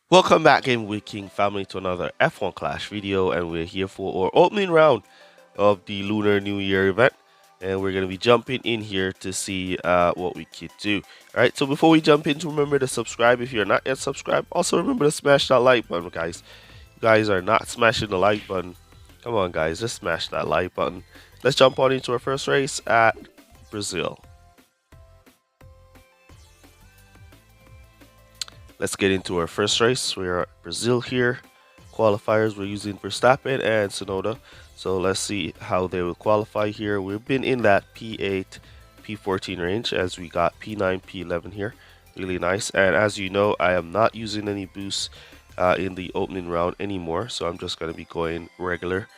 Welcome back, Game Week King family, to another F1 Clash video, and we're here for our opening round of the Lunar New Year event, and we're gonna be jumping in here to see what we could do. All right, so before we jump in, remember to subscribe if you're not yet subscribed. Also, remember to smash that like button, guys. You guys are not smashing the like button. Come on, guys, just smash that like button. Let's jump on into our first race at Brazil. Let's get into our first race. We're at Brazil here. Qualifiers, we're using Verstappen and Sonoda. So let's see how they will qualify here. We've been in that P8, P14 range as we got P9, P11 here. Really nice. And as you know, I am not using any boosts in the opening round anymore. So I'm just going to be going regular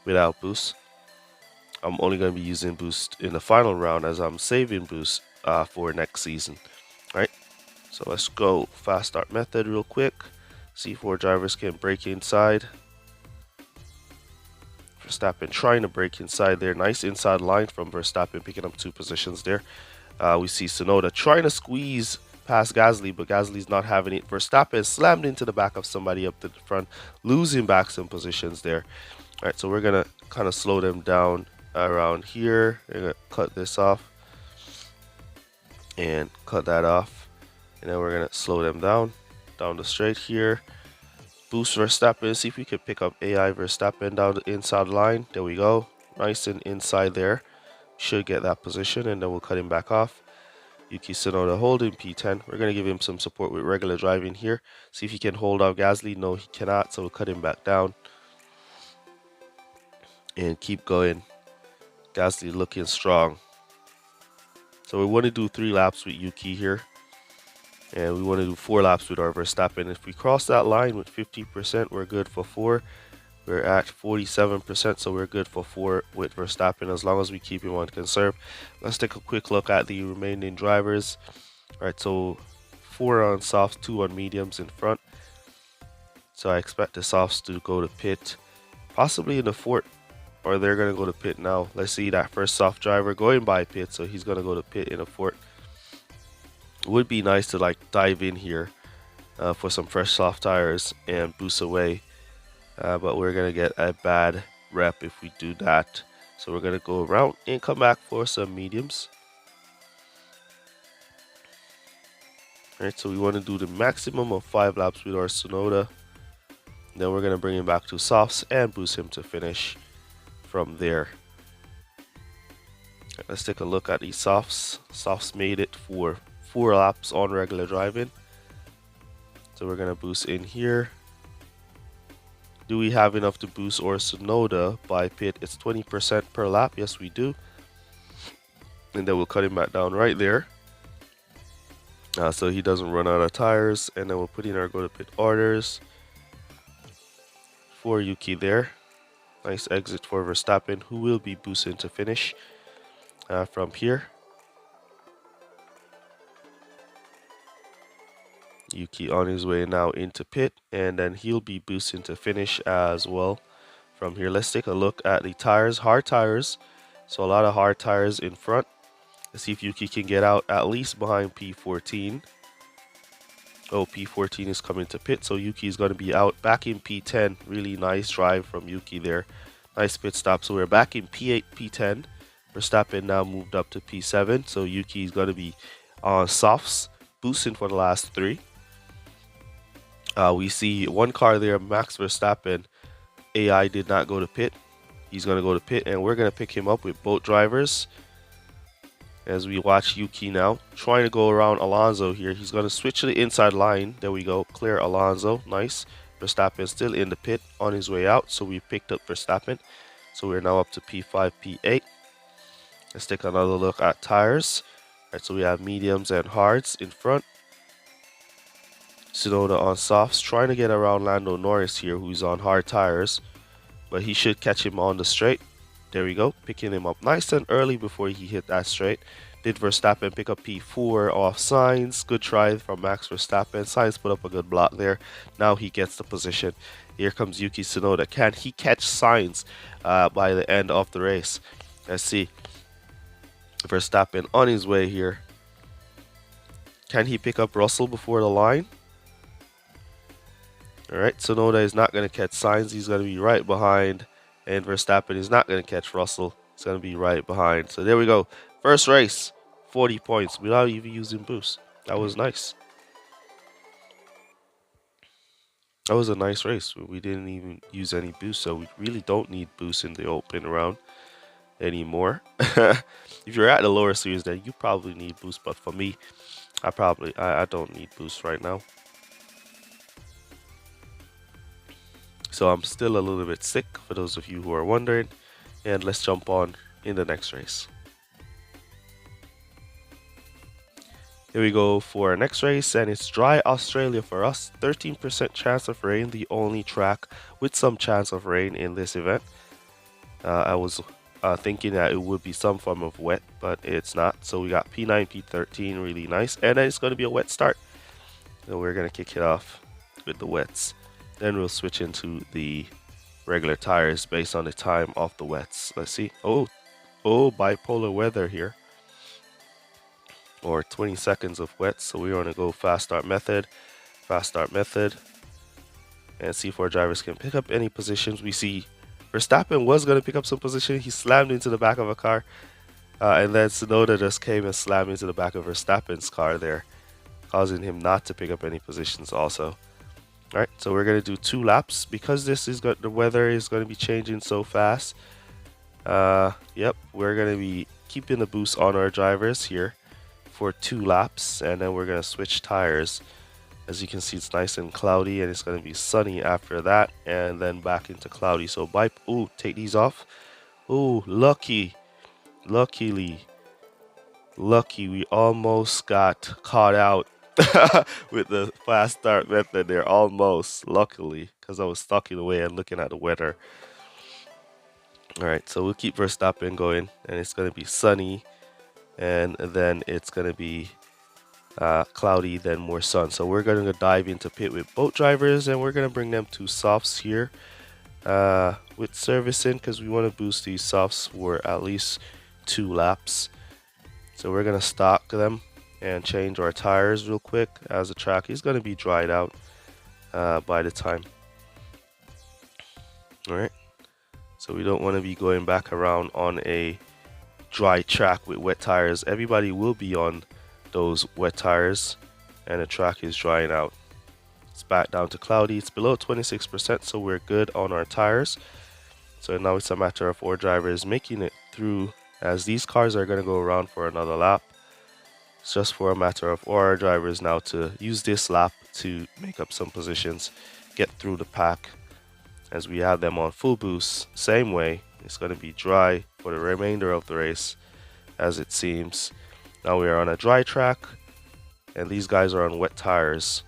without boosts. I'm only going to be using boost in the final round as I'm saving boost for next season. All right. So let's go fast start method real quick. C4 drivers can break inside. Verstappen trying to break inside there. Nice inside line from Verstappen, picking up 2 positions there. We see Sonoda trying to squeeze past Gasly, but Gasly's not having it. Verstappen slammed into the back of somebody up to the front, losing back some positions there. All right, so we're going to kind of slow them down around here. We're going to cut this off and cut that off. And then we're going to slow them down the straight here. Boost Verstappen, see if we can pick up AI Verstappen down the inside line. There we go. Nice and inside there. Should get that position, and then we'll cut him back off. Yuki Tsunoda holding P10. We're going to give him some support with regular driving here. See if he can hold off Gasly. No, he cannot, so we'll cut him back down. And keep going. Gasly looking strong. So we want to do 3 laps with Yuki here. And we want to do 4 laps with our Verstappen. If we cross that line with 50%, we're good for 4. We're at 47%, so we're good for 4 with Verstappen as long as we keep him on conserve. Let's take a quick look at the remaining drivers. All right, so 4 on softs, 2 on mediums in front. So I expect the softs to go to pit, possibly in the fort, or they're going to go to pit now. Let's see that first soft driver going by pit, so he's going to go to pit in a fort. Would be nice to like dive in here for some fresh soft tires and boost away, but we're gonna get a bad rep if we do that. So we're gonna go around and come back for some mediums. All right, so we want to do the maximum of 5 laps with our Sonoda. Then we're gonna bring him back to softs and boost him to finish from there. Right, let's take a look at these softs. Softs made it for 4 laps on regular driving. So we're gonna boost in here. Do we have enough to boost our Sonoda by pit? It's 20% per lap. Yes, we do. And then we'll cut him back down right there. So he doesn't run out of tires. And then we'll put in our go to pit orders for Yuki there. Nice exit for Verstappen, who will be boosting to finish from here. Yuki on his way now into pit, and then he'll be boosting to finish as well from here. Let's take a look at the tires. Hard tires, so a lot of hard tires in front. Let's see if Yuki can get out at least behind P14. Oh, P14 is coming to pit, so Yuki is going to be out back in P10. Really nice drive from Yuki there. Nice pit stop. So we're back in P8, P10. Verstappen now moved up to P7, so Yuki is going to be on softs, boosting for the last 3. We see one car there, Max Verstappen. AI did not go to pit. He's going to go to pit, and we're going to pick him up with both drivers. As we watch Yuki now, trying to go around Alonso here. He's going to switch to the inside line. There we go. Clear Alonso. Nice. Verstappen still in the pit on his way out, so we picked up Verstappen. So we're now up to P5, P8. Let's take another look at tires. All right, so we have mediums and hards in front. Tsunoda on softs, trying to get around Lando Norris here, who's on hard tires, but he should catch him on the straight. There we go, picking him up nice and early before he hit that straight. Did Verstappen pick up P4 off Sainz? Good try from Max Verstappen. Sainz put up a good block there. Now he gets the position. Here comes Yuki Tsunoda. Can he catch Sainz by the end of the race? Let's see. Verstappen on his way here. Can he pick up Russell before the line? Alright, Tsunoda is not going to catch Sainz. He's going to be right behind. And Verstappen is not going to catch Russell. He's going to be right behind. So there we go. First race, 40 points without even using boost. That was nice. That was a nice race. We didn't even use any boost, so we really don't need boost in the open round anymore. If you're at the lower series, then you probably need boost. But for me, I don't need boost right now. So I'm still a little bit sick, for those of you who are wondering. And let's jump on in the next race. Here we go for our next race, and it's dry Australia for us. 13% chance of rain, the only track with some chance of rain in this event. I was thinking that it would be some form of wet, but it's not. So we got P9, P13, really nice. And then it's going to be a wet start. So we're going to kick it off with the wets. Then we'll switch into the regular tires based on the time of the wets. Let's see. Oh, bipolar weather here. Or 20 seconds of wets. So we're going to go fast start method, and see if our drivers can pick up any positions. We see Verstappen was going to pick up some position. He slammed into the back of a car. And then Tsunoda just came and slammed into the back of Verstappen's car there, causing him not to pick up any positions also. Alright, so we're going to do 2 laps because this is the weather is going to be changing so fast. Yep, we're going to be keeping the boost on our drivers here for 2 laps, and then we're going to switch tires. As you can see, it's nice and cloudy, and it's going to be sunny after that, and then back into cloudy. So take these off. Ooh, lucky, we almost got caught out with the fast start method there, almost, luckily, because I was stuck in the way and looking at the weather. Alright, so we'll keep Verstappen going, and it's going to be sunny, and then it's going to be cloudy, then more sun. So we're going to dive into pit with both drivers, and we're going to bring them to softs here with servicing, because we want to boost these softs for at least 2 laps. So we're going to stock them and change our tires real quick, as the track is going to be dried out by the time. Alright, so we don't want to be going back around on a dry track with wet tires. Everybody will be on those wet tires, and the track is drying out. It's back down to cloudy. It's below 26%, so we're good on our tires. So now it's a matter of our drivers making it through, as these cars are going to go around for another lap. It's just for a matter of our drivers now to use this lap to make up some positions, get through the pack, as we have them on full boost. Same way, it's going to be dry for the remainder of the race, as it seems. Now we are on a dry track, and these guys are on wet tires.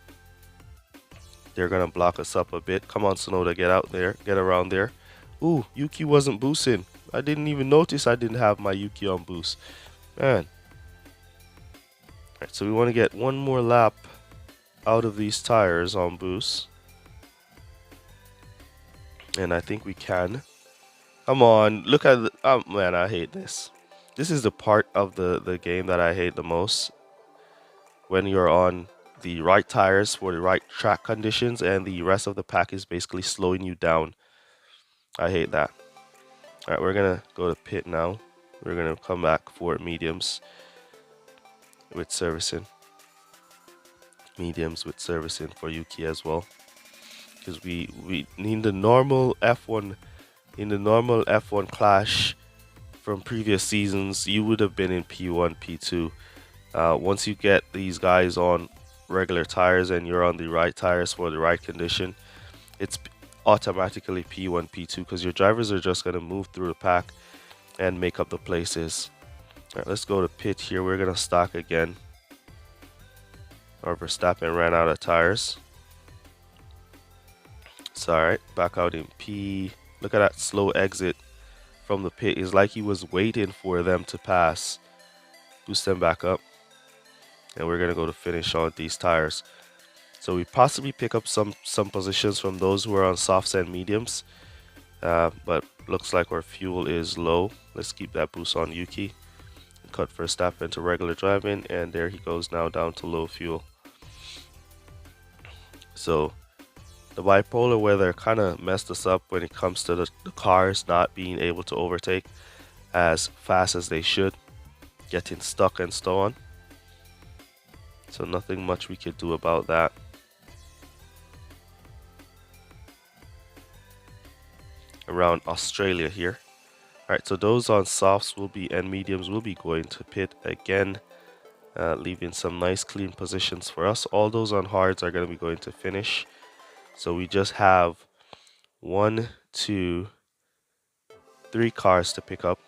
They're going to block us up a bit. Come on, Tsunoda, get out there, get around there. Ooh, Yuki wasn't boosting. I didn't even notice I didn't have my Yuki on boost. Man. Alright, so we want to get one more lap out of these tires on boost. And I think we can. Come on, look at the... Oh, man, I hate this. This is the part of the game that I hate the most. When you're on the right tires for the right track conditions, and the rest of the pack is basically slowing you down. I hate that. Alright, we're going to go to pit now. We're going to come back for mediums with servicing. Mediums with servicing for Yuki as well. Because we in the normal F1 clash from previous seasons, you would have been in P1, P2. Once you get these guys on regular tires and you're on the right tires for the right condition, it's automatically P1, P2, because your drivers are just going to move through the pack and make up the places. Alright, let's go to pit here. We're going to stock again. Our Verstappen ran out of tires. It's alright, back out in P. Look at that slow exit from the pit. It's like he was waiting for them to pass. Boost them back up. And we're going to go to finish on these tires. So we possibly pick up some positions from those who are on softs and mediums. But looks like our fuel is low. Let's keep that boost on Yuki. Cut Verstappen to regular driving. And there he goes now down to low fuel. So The bipolar weather kind of messed us up when it comes to the cars not being able to overtake as fast as they should, getting stuck and so on. So nothing much we could do about that. Around Australia here. Alright, so those on softs will be and mediums will be going to pit again, leaving some nice clean positions for us. All those on hards are going to be going to finish. So we just have 1, 2, 3 cars to pick up.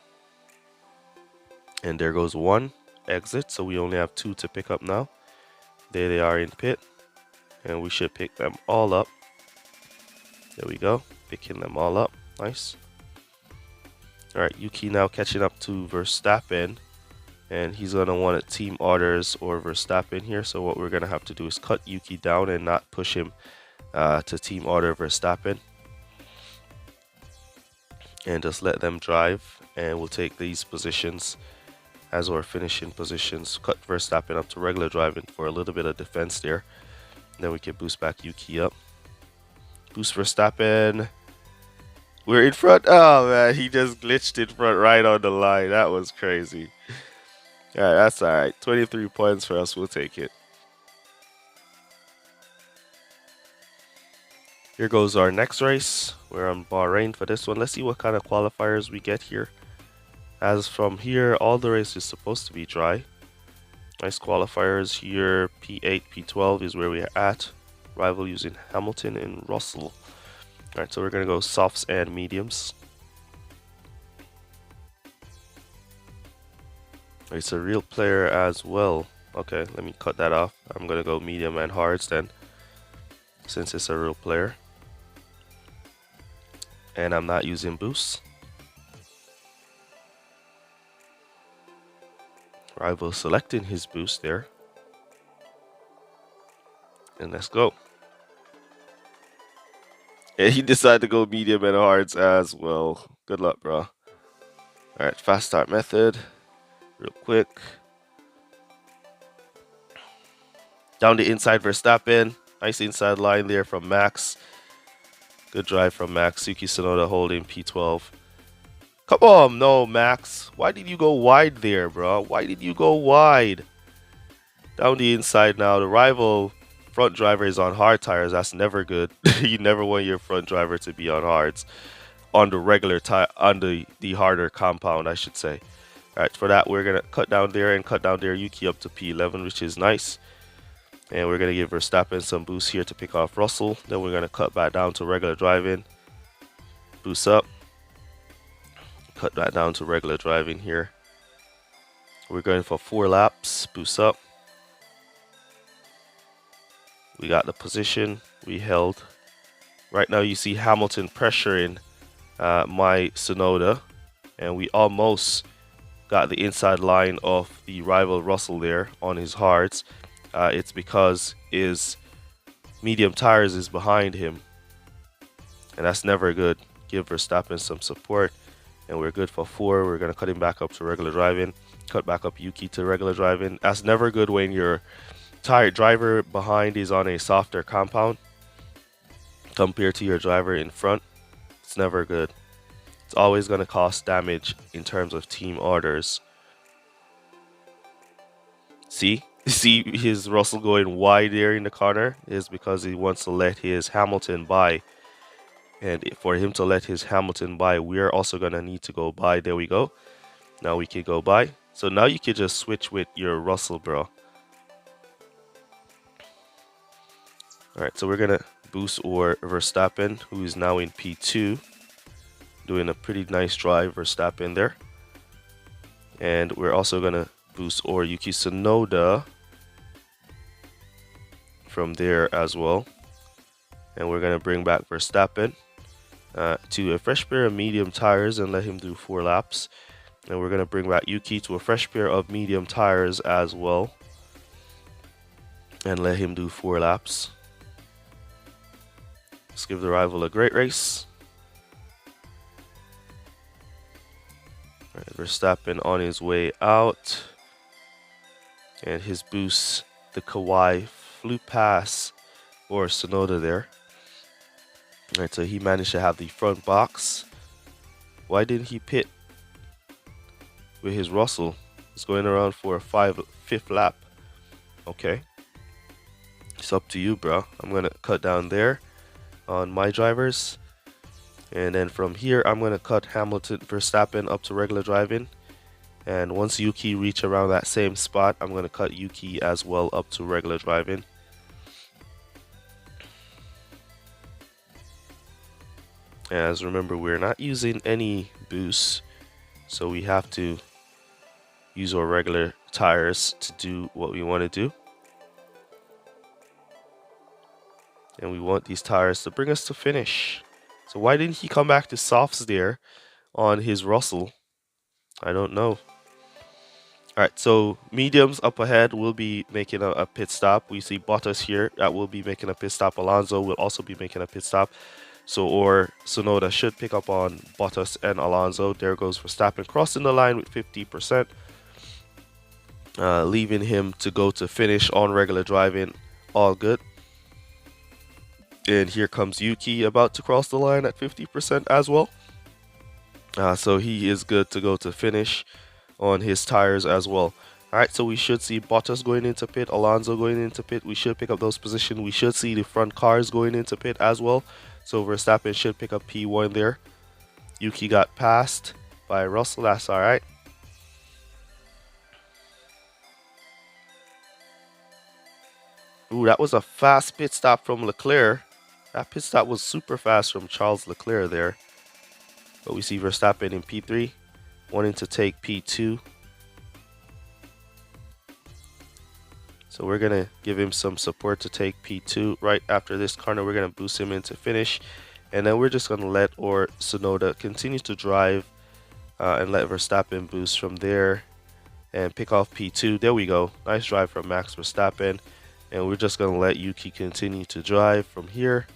And there goes one exit, so we only have 2 to pick up now. There they are in pit, and we should pick them all up. There we go, picking them all up. Nice. Alright, Yuki now catching up to Verstappen, and he's going to want a team orders or Verstappen here. So what we're going to have to do is cut Yuki down and not push him to team order Verstappen, and just let them drive, and we'll take these positions as our finishing positions. Cut Verstappen up to regular driving for a little bit of defense there. Then we can boost back Yuki up. Boost Verstappen. We're in front. Oh man, he just glitched in front right on the line. That was crazy. Alright, that's alright. 23 points for us. We'll take it. Here goes our next race. We're on Bahrain for this one. Let's see what kind of qualifiers we get here. As from here, all the race is supposed to be dry. Nice qualifiers here. P8, P12 is where we're at. Rival using Hamilton and Russell. Alright, so we're going to go softs and mediums. It's a real player as well. Okay, let me cut that off. I'm going to go medium and hards then, since it's a real player. And I'm not using boosts. Rival selecting his boost there. And let's go. And he decided to go medium and hards as well. Good luck, bro. Alright, fast start method. Real quick. Down the inside Verstappen. Nice inside line there from Max. Good drive from Max. Yuki Tsunoda holding P12. Come on, no, Max. Why did you go wide there, bro? Why did you go wide? Down the inside now. The rival front driver is on hard tires. That's never good. You never want your front driver to be on hards. On the regular tire, on the harder compound, I should say. Alright, for that, we're going to cut down there and cut down there Yuki up to P11, which is nice. And we're going to give Verstappen some boost here to pick off Russell. Then we're going to cut back down to regular driving. Boost up. Cut that down to regular driving here. We're going for 4 laps. Boost up. We got the position. We held. Right now you see Hamilton pressuring my Tsunoda. And we almost got the inside line of the rival Russell there on his hards. It's because his medium tires is behind him. And that's never good. Give Verstappen some support. And we're good for 4. We're going to cut him back up to regular driving. Cut back up Yuki to regular driving. That's never good when your driver behind is on a softer compound compared to your driver in front. It's never good. It's always going to cost damage in terms of team orders. See his Russell going wide there in the corner is because he wants to let his Hamilton by. And for him to let his Hamilton by, we're also going to need to go by. There we go. Now we can go by. So now you can just switch with your Russell, bro. Alright, so we're going to boost or Verstappen, who is now in P2. Doing a pretty nice drive, Verstappen there. And we're also going to boost or Yuki Tsunoda from there as well. And we're going to bring back Verstappen to a fresh pair of medium tires and let him do 4 laps. And we're going to bring back Yuki to a fresh pair of medium tires as well and let him do 4 laps. Let's give the rival a great race. All right, Verstappen on his way out. And his boost, the Kawhi, flew past or Tsunoda there. Alright, so he managed to have the front box. Why didn't he pit with his Russell? He's going around for a fifth lap. Okay. It's up to you, bro. I'm going to cut down there on my drivers. And then from here, I'm going to cut Hamilton Verstappen up to regular driving. And once Yuki reach around that same spot, I'm going to cut Yuki as well up to regular driving. As remember, we're not using any boost, so we have to use our regular tires to do what we want to do. And we want these tires to bring us to finish. So why didn't he come back to softs there on his Russell? I don't know. Alright, so mediums up ahead will be making a pit stop. We see Bottas here that will be making a pit stop. Alonso will also be making a pit stop. So, or Tsunoda should pick up on Bottas and Alonso. There goes Verstappen crossing the line with 50%. Leaving him to go to finish on regular driving. All good. And here comes Yuki about to cross the line at 50% as well. So he is good to go to finish on his tires as well. Alright, so we should see Bottas going into pit, Alonso going into pit. We should pick up those positions. We should see the front cars going into pit as well. So Verstappen should pick up P1 there. Yuki got passed by Russell. That's alright. Ooh, that was a fast pit stop from Leclerc. That pit stop was super fast from Charles Leclerc there. But we see Verstappen in P3, wanting to take P2. So we're going to give him some support to take P2. Right after this corner, we're going to boost him into finish. And then we're just going to let Tsunoda continue to drive and let Verstappen boost from there and pick off P2. There we go. Nice drive from Max Verstappen. And we're just going to let Yuki continue to drive from here.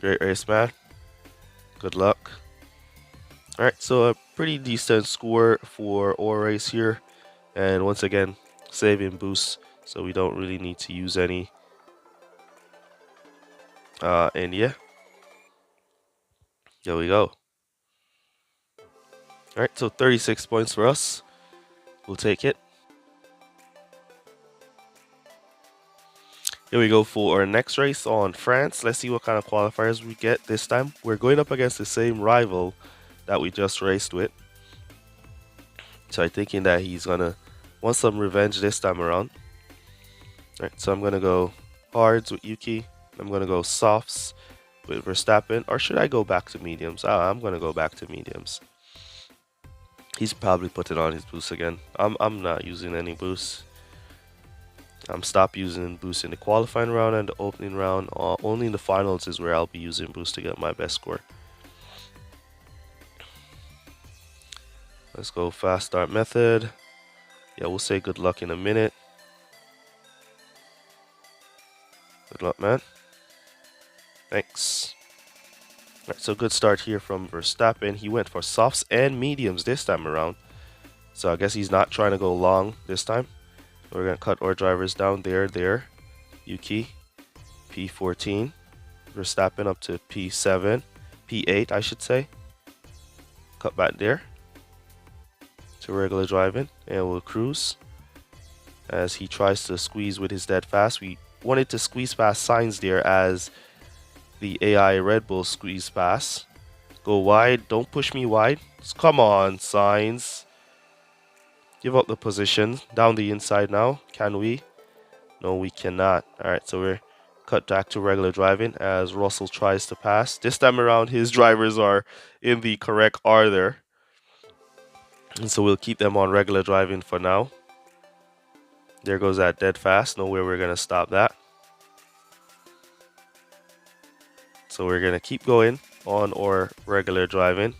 Great race, man. Good luck. Alright, so a pretty decent score for our race here. And once again, saving boosts, so we don't really need to use any. And yeah, there we go. Alright, so 36 points for us. We'll take it. Here we go for our next race on France. Let's see what kind of qualifiers we get this time. We're going up against the same rival that we just raced with. So I'm thinking that he's going to want some revenge this time around. Alright, so I'm going to go hards with Yuki. I'm going to go softs with Verstappen. Or should I go back to mediums? I'm going to go back to mediums. He's probably putting on his boost again. I'm not using any boosts. Stop using boost in the qualifying round and the opening round. Only in the finals is where I'll be using boost to get my best score. Let's go fast start method. Yeah, we'll say good luck in a minute. Good luck, man. Thanks. Alright, so good start here from Verstappen. He went for softs and mediums this time around. So I guess he's not trying to go long this time. We're going to cut our drivers down there. Yuki, P14. Verstappen up to P7. P8, I should say. Cut back there to regular driving. And we'll cruise as he tries to squeeze with his dead fast. We wanted to squeeze past Sainz there as the AI Red Bull squeeze pass. Go wide. Don't push me wide. Come on, Sainz. Give up the position. Down the inside now. Can we? No, we cannot. Alright, so we're cut back to regular driving as Russell tries to pass. This time around, his drivers are in the correct order. And so we'll keep them on regular driving for now. There goes that dead fast. No way we're going to stop that. So we're going to keep going on our regular driving.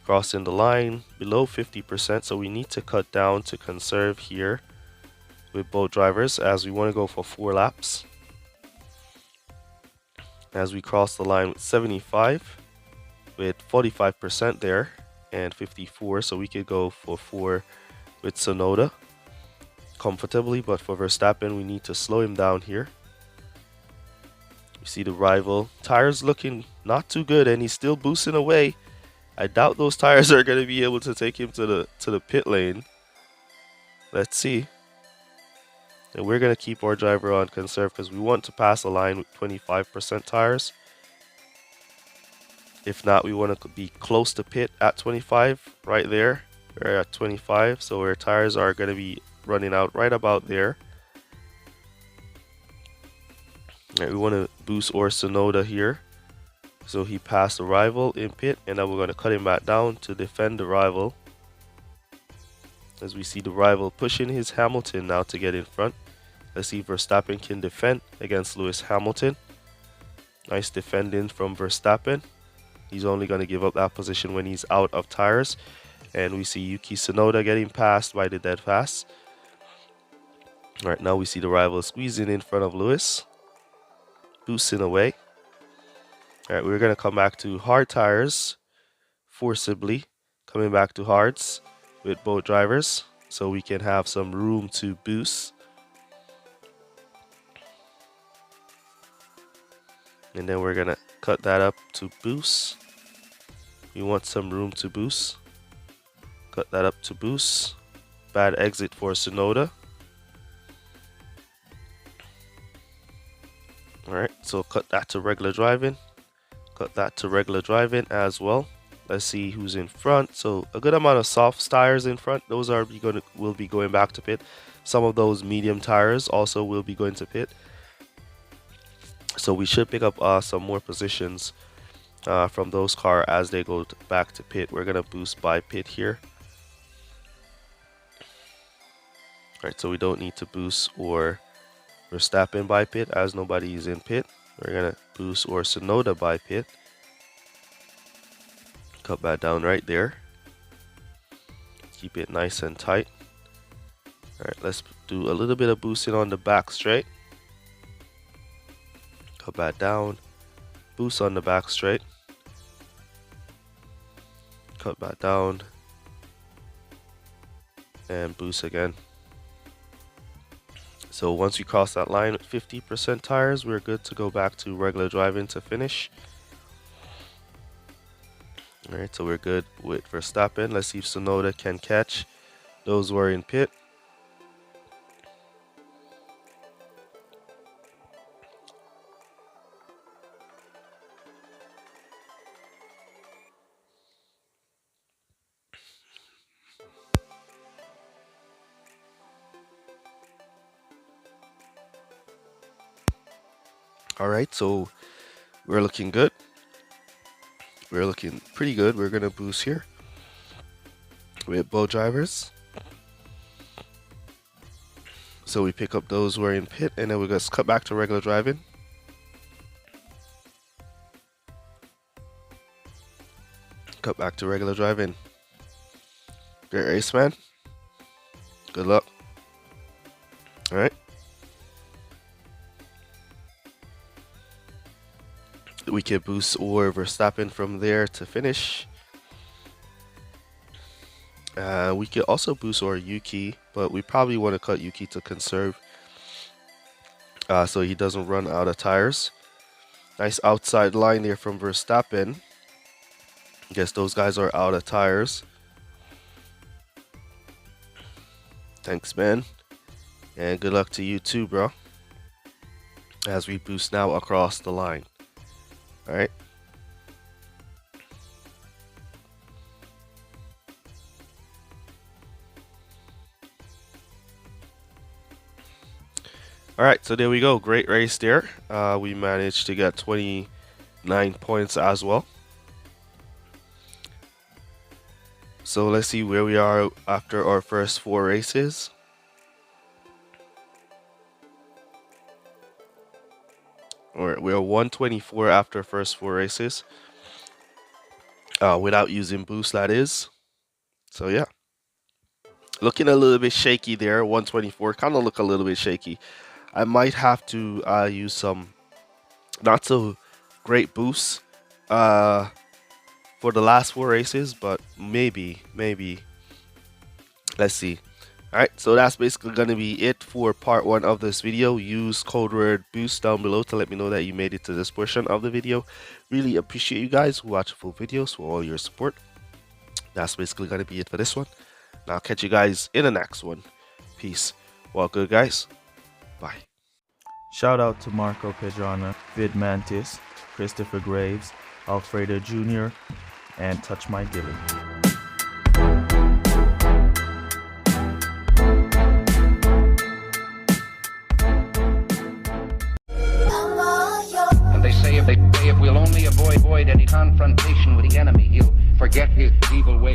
Crossing the line below 50%, so we need to cut down to conserve here with both drivers as we want to go for 4 laps. As we cross the line with 75 with 45% there and 54, so we could go for 4 with Tsunoda comfortably, but for Verstappen we need to slow him down here. You see the rival tires looking not too good, and he's still boosting away. I doubt those tires are going to be able to take him to the pit lane. Let's see. And we're going to keep our driver on conserve because we want to pass a line with 25% tires. If not, we want to be close to pit at 25, right there. We're at 25, so our tires are going to be running out right about there. Right, we want to boost our Sonoda here. So he passed the rival in pit, and then we're going to cut him back down to defend the rival. As we see the rival pushing his Hamilton now to get in front. Let's see if Verstappen can defend against Lewis Hamilton. Nice defending from Verstappen. He's only going to give up that position when he's out of tires. And we see Yuki Tsunoda getting passed by the dead fast. Alright, now we see the rival squeezing in front of Lewis. Boosting away. Alright, we're going to come back to hard tires. Forcibly. Coming back to hards with both drivers. So we can have some room to boost. And then we're going to cut that up to boost. We want some room to boost. Cut that up to boost. Bad exit for Tsunoda. Alright, so cut that to regular driving. Cut that to regular driving as well. Let's see who's in front. So a good amount of soft tires in front. Those will be going back to pit. Some of those medium tires also will be going to pit. So we should pick up some more positions from those cars as they go back to pit. We're going to boost by pit here. Alright, so we don't need to boost or Verstappen by pit as nobody is in pit. We're going to boost or Tsunoda by pit. Cut that down right there. Keep it nice and tight. Alright, let's do a little bit of boosting on the back straight. Cut that down. Boost on the back straight. Cut that down. And boost again. So once we cross that line with 50% tires, we're good to go back to regular driving to finish. Alright, so we're good with Verstappen. Let's see if Tsunoda can catch those who are in pit. Alright, so we're looking good. We're looking pretty good. We're going to boost here with both drivers. So we pick up those who are in pit, and then we're going to cut back to regular driving. Cut back to regular driving. Great race, man. Good luck. Alright. We can boost or Verstappen from there to finish. We could also boost or Yuki, but we probably want to cut Yuki to conserve so he doesn't run out of tires. Nice outside line there from Verstappen. Guess those guys are out of tires. Thanks, man. And good luck to you too, bro. As we boost now across the line. Alright. Alright, so there we go. Great race there. We managed to get 29 points as well. So let's see where we are after our first 4 races. We're 124 after first 4 races. Without using boost, that is. So yeah. Looking a little bit shaky there. 124. Kind of look a little bit shaky. I might have to use some not so great boosts for the last 4 races, but maybe. Let's see. Alright, so that's basically going to be it for part 1 of this video. Use code word BOOST down below to let me know that you made it to this portion of the video. Really appreciate you guys who watch full videos, for all your support. That's basically going to be it for this one. And I'll catch you guys in the next one. Peace. Well, good guys. Bye. Shout out to Marco Pedrana, Vid Mantis, Christopher Graves, Alfredo Jr., and Touch My Dilly. And they say if we'll only avoid any confrontation with the enemy, he'll forget his evil ways.